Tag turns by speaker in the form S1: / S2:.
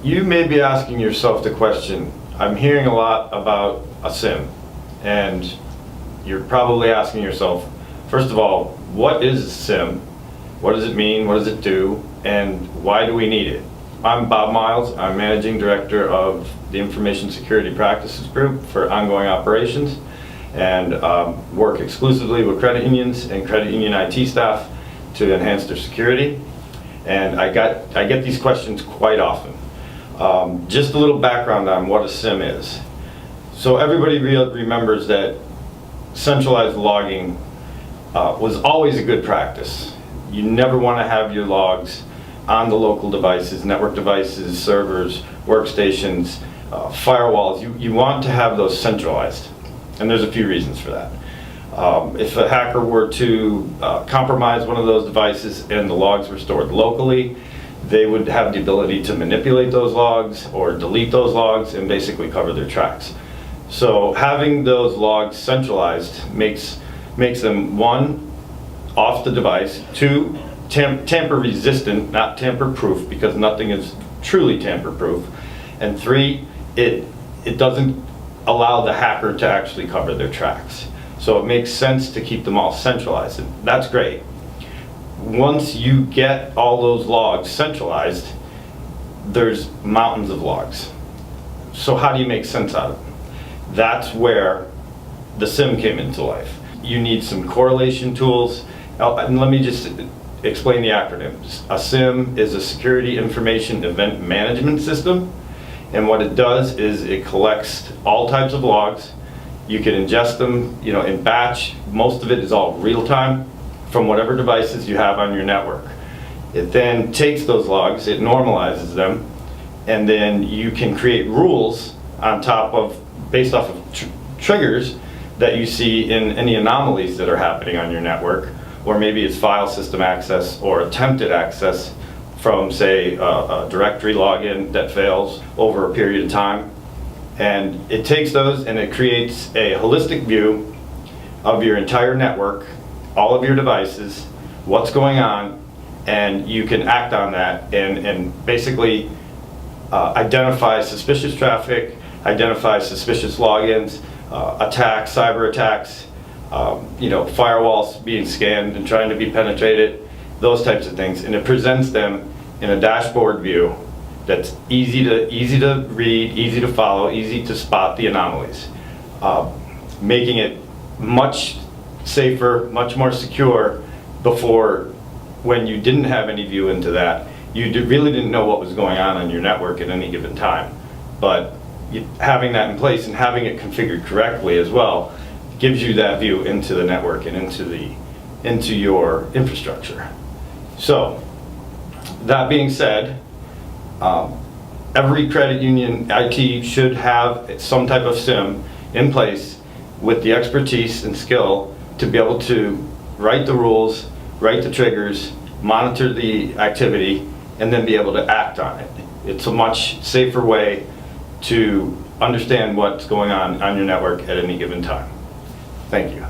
S1: You may be asking yourself the question, I'm hearing a lot about a SIEM, and you're probably asking yourself, first of all, what is a SIEM? What does it mean? What does it do? And why do we need it? I'm Bob Miles. I'm Managing Director of the Information Security Practices Group for ongoing operations, and work exclusively with credit unions and credit union IT staff to enhance their security. And I get these questions quite often. Just a little background on what a SIEM is. So everybody remembers that centralized logging was always a good practice. You never want to have your logs on the local devices, network devices, servers, workstations, firewalls. You want to have those centralized. And there's a few reasons for that. If a hacker were to compromise one of those devices and the logs were stored locally, they would have the ability to manipulate those logs or delete those logs and basically cover their tracks. So having those logs centralized makes them, one, off the device, two, tamper resistant, not tamper proof, because nothing is truly tamper proof, and three, it doesn't allow the hacker to actually cover their tracks. So it makes sense to keep them all centralized, and that's great. Once you get all those logs centralized, there's mountains of logs. So how do you make sense out of them? That's where the SIEM came into life. You need some correlation tools. And let me just explain the acronyms. A SIEM is a Security Information Event Management System. And what it does is it collects all types of logs. You can ingest them, in batch. Most of it is all real time from whatever devices you have on your network. It then takes those logs, it normalizes them, and then you can create rules on top of, based off of triggers that you see in any anomalies that are happening on your network, or maybe it's file system access or attempted access from, say, a directory login that fails over a period of time. And it takes those and it creates a holistic view of your entire network, all of your devices, what's going on, and you can act on that and basically identify suspicious traffic, identify suspicious logins, attacks, cyber attacks, firewalls being scanned and trying to be penetrated, those types of things. And it presents them in a dashboard view that's easy to read, easy to follow, easy to spot the anomalies, making it much safer, much more secure. Before, when you didn't have any view into that, you really didn't know what was going on your network at any given time. But having that in place and having it configured correctly as well gives you that view into the network and into your infrastructure. So, that being said, every credit union IT should have some type of SIEM in place with the expertise and skill to be able to write the rules, write the triggers, monitor the activity, and then be able to act on it. It's a much safer way to understand what's going on your network at any given time. Thank you.